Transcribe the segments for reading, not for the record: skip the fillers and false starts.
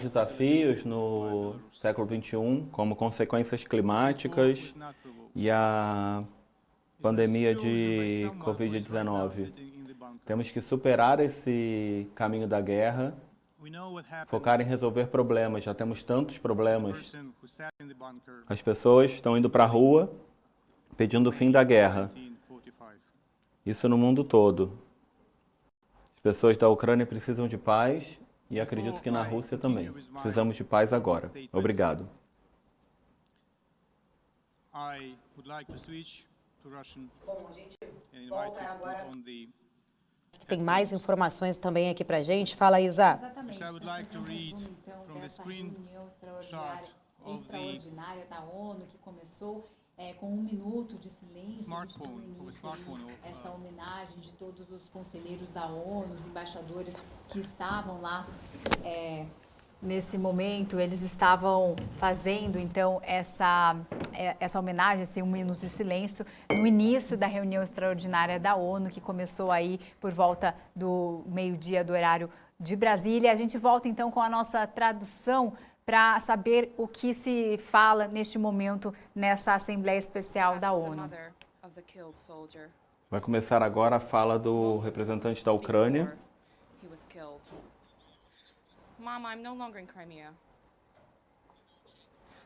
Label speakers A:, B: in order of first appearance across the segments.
A: desafios no século XXI, como consequências climáticas e a pandemia de Covid-19. Temos que superar esse caminho da guerra, focar em resolver problemas. Já temos tantos problemas. As pessoas estão indo para a rua pedindo o fim da guerra. Isso no mundo todo. As pessoas da Ucrânia precisam de paz e acredito que na Rússia também. Precisamos de paz agora. Obrigado.
B: Bom, a gente volta agora. Tem mais informações também aqui pra gente. Fala, Isa.
C: Exatamente. Um resumo, então, dessa reunião extraordinária da ONU que começou com 1 minuto de silêncio, essa homenagem de todos os conselheiros da ONU, os embaixadores que estavam lá nesse momento. Eles estavam fazendo, então, essa homenagem, esse 1 minuto de silêncio, no início da reunião extraordinária da ONU, que começou aí por volta do meio-dia do horário de Brasília. A gente volta, então, com a nossa tradução para saber o que se fala neste momento nessa Assembleia Especial da ONU.
A: Vai começar agora a fala do representante da Ucrânia.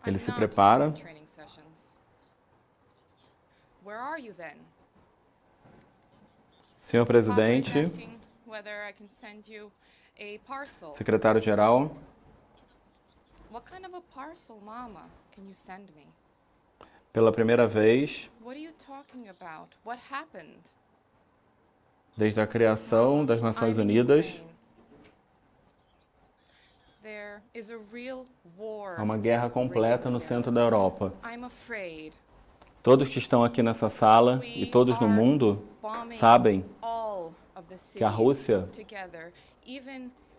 A: Ele se prepara. Senhor presidente, secretário-geral, pela primeira vez, desde a criação das Nações Unidas, há uma guerra completa no centro da Europa. Todos que estão aqui nessa sala e todos no mundo sabem que a Rússia,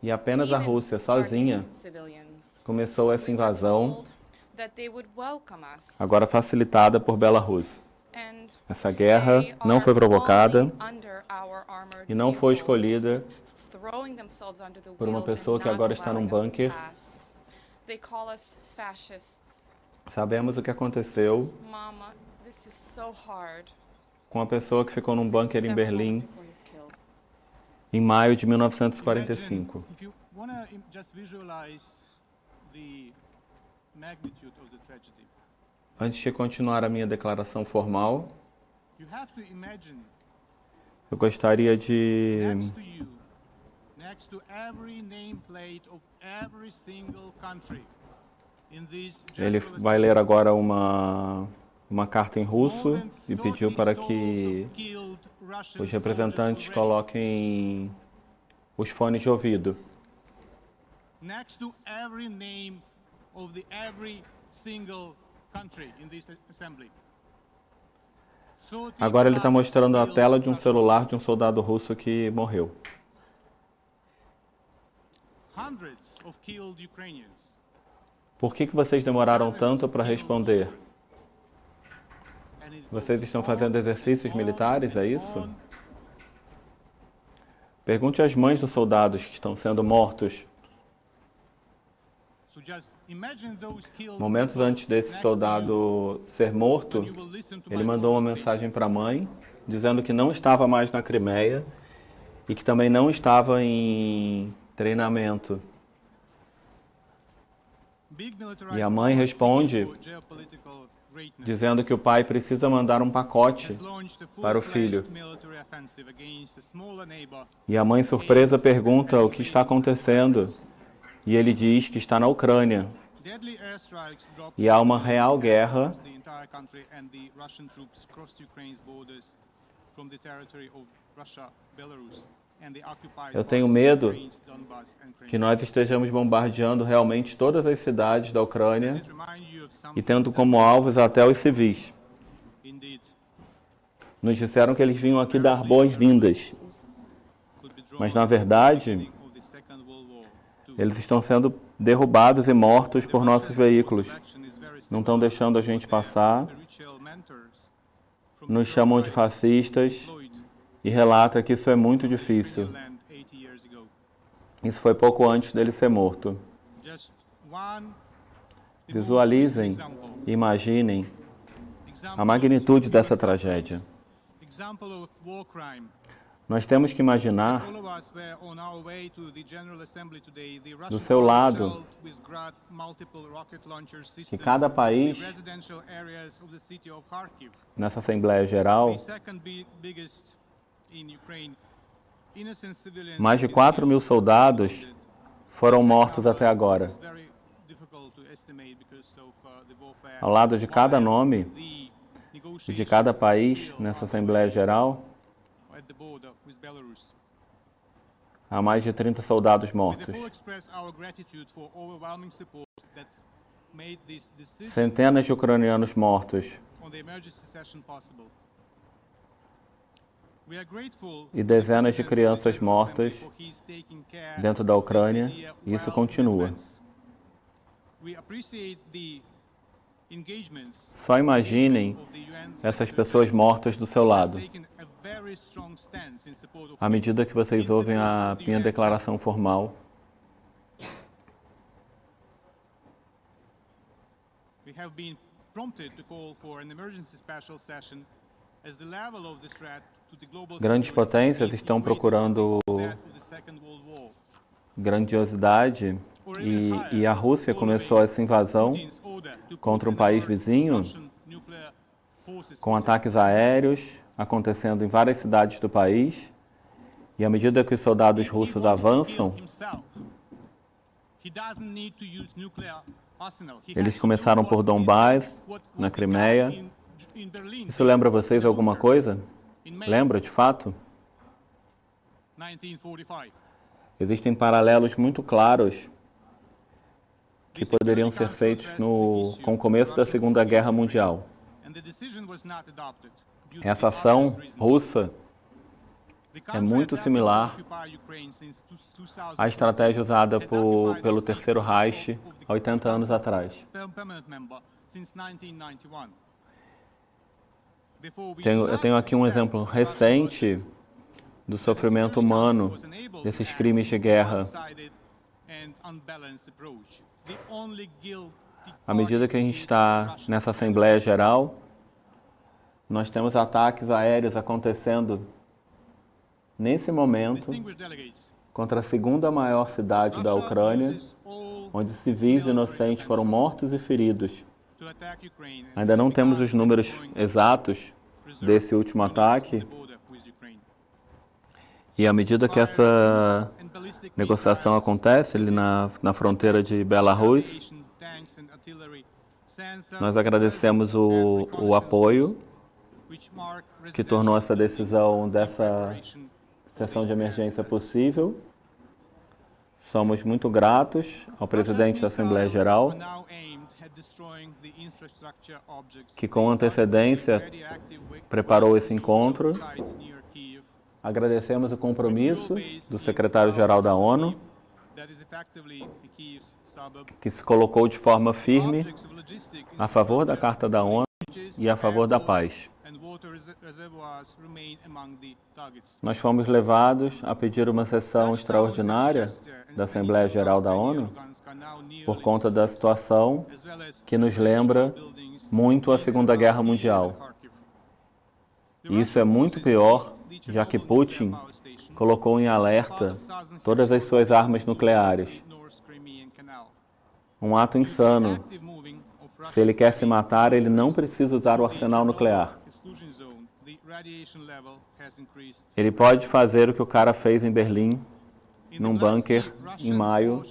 A: e apenas a Rússia sozinha, começou essa invasão, agora facilitada por Belarus. Essa guerra não foi provocada e não foi escolhida por uma pessoa que agora está num bunker. Sabemos o que aconteceu com a pessoa que ficou num bunker em Berlim em maio de 1945. Antes de continuar a minha declaração formal, eu gostaria de Ele vai ler agora uma carta em russo e pediu para que os representantes coloquem os fones de ouvido.
D: Next to every name of every single country in this assembly.
A: Agora ele está mostrando a tela de um celular de um soldado russo que morreu. Por que vocês demoraram tanto para responder? Vocês estão fazendo exercícios militares, é isso? Pergunte às mães dos soldados que estão sendo mortos. Momentos antes desse soldado ser morto, ele mandou uma mensagem para a mãe, dizendo que não estava mais na Crimeia e que também não estava em treinamento. E a mãe responde dizendo que o pai precisa mandar um pacote para o filho. E a mãe, surpresa, pergunta o que está acontecendo. E ele diz que está na Ucrânia. E há uma real guerra. Eu tenho medo que nós estejamos bombardeando realmente todas as cidades da Ucrânia e tendo como alvos até os civis. Nos disseram que eles vinham aqui dar boas-vindas. Mas, na verdade, eles estão sendo derrubados e mortos por nossos veículos. Não estão deixando a gente passar. Nos chamam de fascistas e relata que isso é muito difícil. Isso foi pouco antes dele ser morto.
D: Just one
A: Visualizem, imaginem a magnitude dessa tragédia.
D: example of war crime.
A: Nós temos que imaginar
D: All of us were on our way to the General Assembly today. The Russian
A: seu
D: army
A: lado
D: shelled with Grad multiple rocket launcher
A: que
D: systems
A: cada
D: the
A: país,
D: residential areas of the city of Kharkiv.
A: nessa Assembleia Geral,
D: The second biggest in Ukraine. Innocent civilians
A: mais de 4 mil soldados foram mortos até agora.
D: It's very difficult to estimate because of the warfare.
A: Ao lado de cada nome
D: The
A: e de
D: negotiations
A: cada
D: are
A: país
D: still
A: nessa
D: on the
A: Assembleia
D: way
A: Geral,
D: at the border with Belarus.
A: há mais de 30 soldados
D: We
A: mortos.
D: therefore express our gratitude for overwhelming support that made this decision
A: Centenas de ucranianos mortos
D: on the emergency session possible. We are grateful
A: e dezenas de
D: to the President of the
A: crianças
D: General
A: mortas
D: Assembly for his taking care
A: dentro da
D: of this
A: Ucrânia,
D: idea
A: e isso
D: well in
A: continua.
D: advance. We appreciate the engagements
A: Só imaginem
D: of the UN
A: essas pessoas mortas do seu lado,
D: taken a very strong stance in support of
A: à medida que vocês ouvem a minha declaração formal.
D: We have been prompted to call for an emergency special session as the level of the threat to the global
A: Grandes
D: security
A: potências
D: is
A: estão
D: equated
A: procurando
D: to that of the Second World War.
A: grandiosidade e a Rússia começou essa invasão
D: Putin's order to put
A: contra um
D: the
A: país
D: North
A: vizinho
D: Russian nuclear forces
A: com ataques aéreos acontecendo em várias cidades do país. E à medida que os soldados
D: He
A: russos
D: wants to
A: avançam,
D: kill himself. He doesn't need to use nuclear arsenal. He
A: eles
D: has to
A: começaram
D: do
A: por
D: what
A: Donbás,
D: what
A: na
D: the
A: Crimeia.
D: guy in Berlin
A: Isso lembra vocês alguma coisa?
D: in May
A: Lembra, de fato?
D: 1945.
A: Existem paralelos muito claros que poderiam ser feitos com o começo da Segunda Guerra Mundial.
D: And the decision was not adopted due to
A: Essa
D: the
A: ação
D: obvious reasons.
A: russa
D: The
A: é
D: country
A: muito
D: adapted
A: similar
D: to occupy Ukraine since 2000
A: à estratégia usada pelo Terceiro Reich há 80 anos atrás.
D: permanent member since 1991. Therefore, we
A: Eu
D: would
A: tenho
D: like
A: aqui
D: to
A: um
D: accept
A: exemplo
D: that
A: recente do sofrimento humano
D: was unable
A: desses
D: to
A: crimes de
D: act
A: guerra.
D: one-sided and unbalanced approach. The only guilty
A: À medida que a gente
D: party
A: está
D: is Russia.
A: nessa Assembleia Geral, nós temos ataques aéreos acontecendo nesse momento
D: Distinguished delegates,
A: contra a segunda maior cidade da
D: Russia
A: Ucrânia,
D: uses all
A: onde civis inocentes foram mortos e feridos.
D: to attack Ukraine and
A: Ainda não
D: has
A: temos
D: begun
A: os números
D: deploying
A: exatos
D: reserve
A: desse último
D: units
A: ataque,
D: on the border with Ukraine.
A: e à medida que essa
D: And ballistic
A: negociação
D: missiles,
A: acontece ali na fronteira de Belarus,
D: aviation, tanks and artillery, sensors,
A: nós agradecemos o apoio
D: which mark
A: que tornou essa
D: residential
A: decisão dessa
D: preparation
A: sessão de emergência possível. Somos muito gratos ao presidente da Assembleia Geral, que com antecedência preparou esse encontro. Agradecemos o compromisso do secretário-geral da ONU, que se colocou de forma firme a favor da Carta da ONU e a favor da paz. Nós fomos levados a pedir uma sessão extraordinária da Assembleia Geral da ONU por conta da situação que nos lembra muito a Segunda Guerra Mundial. E isso é muito pior, já que Putin colocou em alerta todas as suas armas nucleares. Um ato insano. Se ele quer se matar, ele não precisa usar o arsenal nuclear. Ele pode fazer o que o cara fez em Berlim, num bunker, em maio,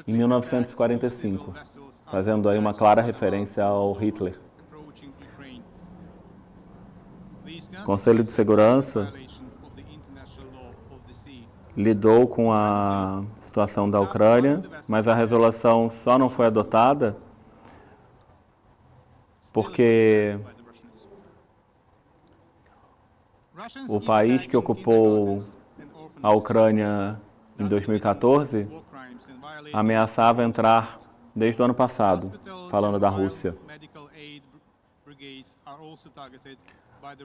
A: em 1945, fazendo aí uma clara referência ao Hitler. O Conselho de Segurança lidou com a situação da Ucrânia, mas a resolução só não foi adotada porque o país que ocupou a Ucrânia em 2014 ameaçava entrar desde o ano passado, falando da Rússia.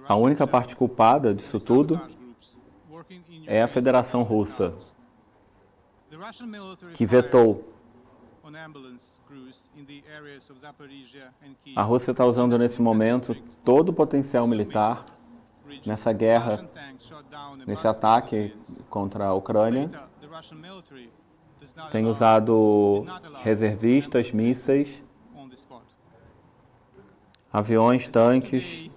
A: A única parte culpada disso tudo é a Federação Russa, que vetou A Rússia está usando nesse momento todo o potencial militar nessa guerra, nesse ataque contra a Ucrânia. Tem usado reservistas, mísseis, aviões, tanques,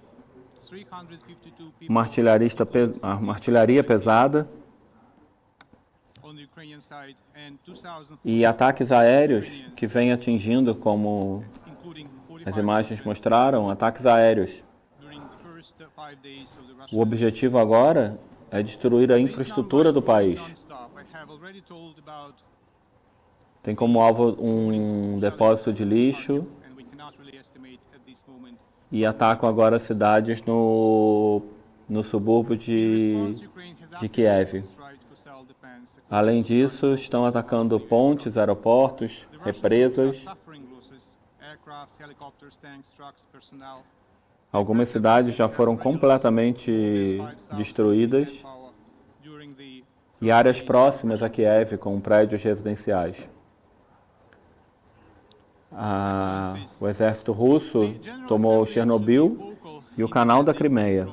A: uma artilharia pesada e ataques aéreos que vêm atingindo, como as imagens mostraram, ataques aéreos. O objetivo agora é destruir a infraestrutura do país. Tem como alvo um depósito de lixo e atacam agora cidades no subúrbio de Kiev. Além disso, estão atacando pontes, aeroportos, represas. Algumas cidades já foram completamente destruídas e áreas próximas a Kiev com prédios residenciais. O exército russo tomou Chernobyl e o canal da Crimeia.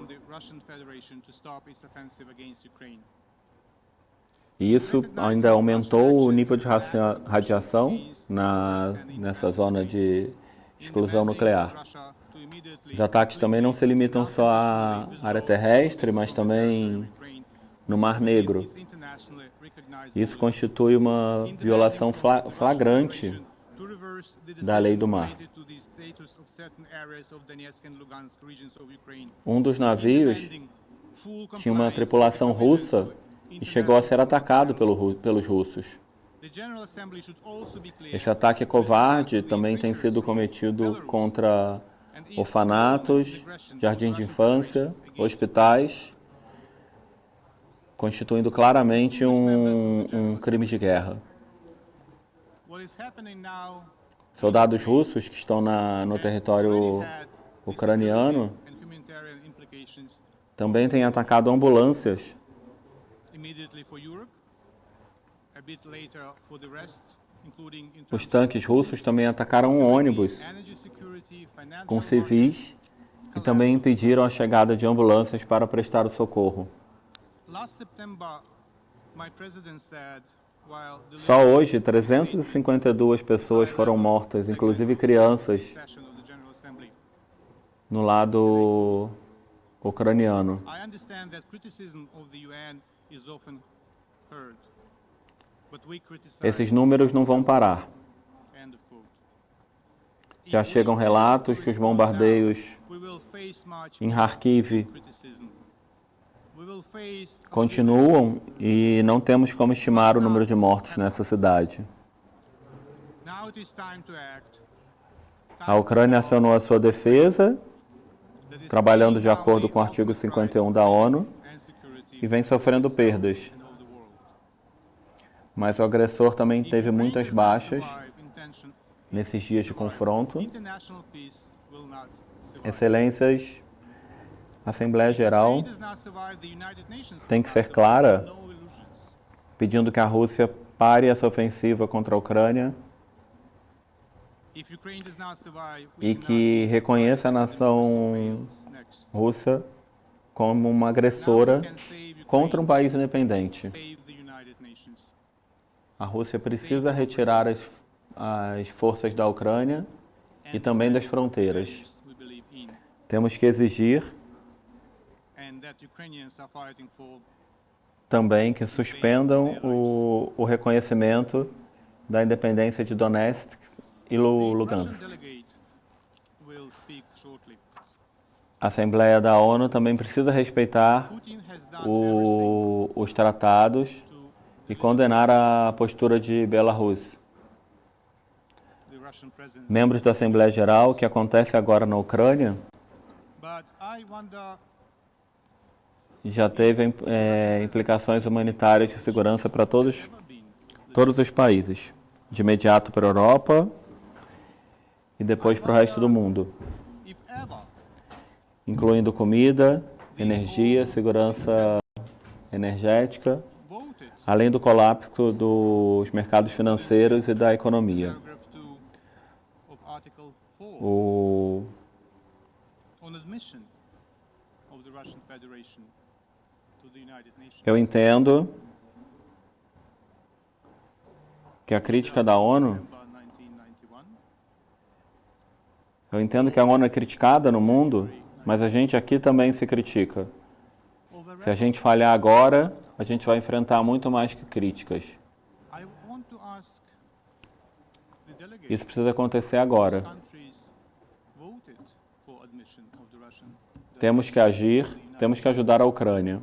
A: E isso ainda aumentou o nível de radiação nessa zona de exclusão nuclear. Os ataques também não se limitam só à área terrestre, mas também no Mar Negro. Isso constitui uma violação flagrante da lei do mar. Um dos navios tinha uma tripulação russa e chegou a ser atacado pelos russos. Esse ataque covarde também tem sido cometido contra orfanatos, jardins de infância, hospitais, constituindo claramente um crime de guerra. Soldados russos que estão no território ucraniano também têm atacado ambulâncias. Os tanques russos também atacaram um ônibus com civis e também impediram a chegada de ambulâncias para prestar o socorro. Só hoje, 352 pessoas foram mortas, inclusive crianças, no lado ucraniano. Esses números não vão parar. Já chegam relatos que os bombardeios em Kharkiv continuam e não temos como estimar o número de mortos nessa cidade. A Ucrânia acionou a sua defesa, trabalhando de acordo com o artigo 51 da ONU, e vem sofrendo perdas. Mas o agressor também teve muitas baixas nesses dias de confronto. Excelências, a Assembleia Geral tem que ser clara, pedindo que a Rússia pare essa ofensiva contra a Ucrânia e que reconheça a nação russa como uma agressora contra um país independente. A Rússia precisa retirar as forças da Ucrânia e também das fronteiras. Temos que exigir também que suspendam o reconhecimento da independência de Donetsk e Lugansk. A Assembleia da ONU também precisa respeitar os tratados e condenar a postura de Belarus. Membros da Assembleia Geral, o que acontece agora na Ucrânia, já teve implicações humanitárias de segurança para todos os países, de imediato para a Europa e depois para o resto do mundo, incluindo comida, energia, segurança energética, além do colapso dos mercados financeiros e da economia.
D: Article 4
A: o,
D: on admission of the Russian Federation to the United Nations.
A: eu entendo que a crítica da ONU,
D: December 1991,
A: eu entendo que a ONU é criticada no mundo, mas a gente aqui também se critica.
D: over
A: Se a gente falhar agora, a gente vai enfrentar muito mais que críticas.
D: I want to ask the delegates
A: Isso precisa acontecer agora.
D: countries voted for admission of the Russian
A: Temos que agir, temos que ajudar a Ucrânia,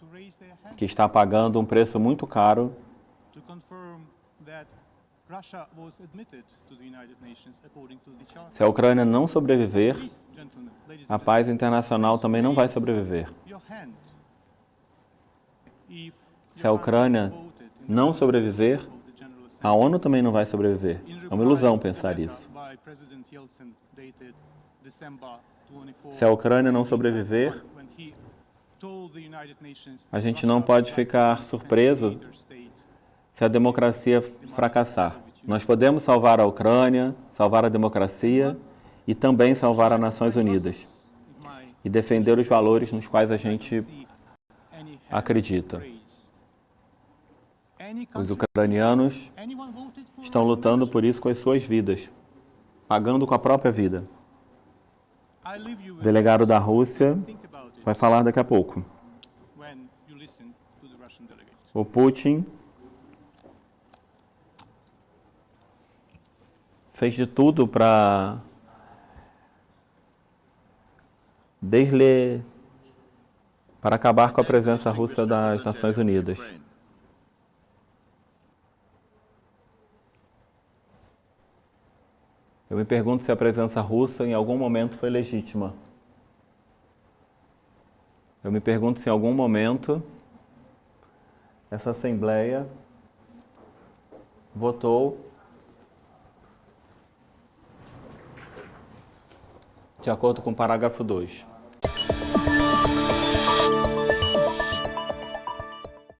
D: to raise their hand
A: que está pagando um preço muito caro,
D: to confirm that Russia was admitted to the United Nations according to the Charter.
A: Se a Ucrânia não sobreviver,
D: Please, gentlemen, ladies
A: a
D: and
A: paz
D: gentlemen,
A: internacional também não vai sobreviver.
D: your hand. If
A: Se a
D: your
A: Ucrânia
D: country voted in the
A: não sobreviver,
D: of the General
A: a
D: Assembly,
A: ONU também não vai sobreviver.
D: in
A: É uma ilusão
D: reply to
A: pensar
D: letter
A: isso.
D: by President Yeltsin dated December 24,
A: Se a Ucrânia não sobreviver,
D: when he told the United Nations
A: a
D: that
A: gente não
D: Russia
A: pode
D: was
A: ficar
D: a
A: surpreso
D: dictator state,
A: se a democracia fracassar. Nós podemos salvar a Ucrânia, salvar a democracia e também salvar as Nações Unidas
D: it might
A: e defender os valores nos quais a gente
D: see any hand
A: acredita.
D: raised. Any
A: Os
D: country,
A: ucranianos
D: anyone voted for
A: estão
D: Russian
A: lutando
D: membership?
A: por isso com as suas vidas, pagando com a própria vida.
D: I leave you
A: O
D: with
A: delegado da Rússia
D: think about it
A: vai falar daqui a pouco.
D: when you listen to the Russian delegate.
A: O Putin fez de tudo para para acabar com a presença russa das Nações Unidas. Eu me pergunto se a presença russa em algum momento foi legítima. Eu me pergunto se em algum momento essa Assembleia votou de acordo com o parágrafo 2.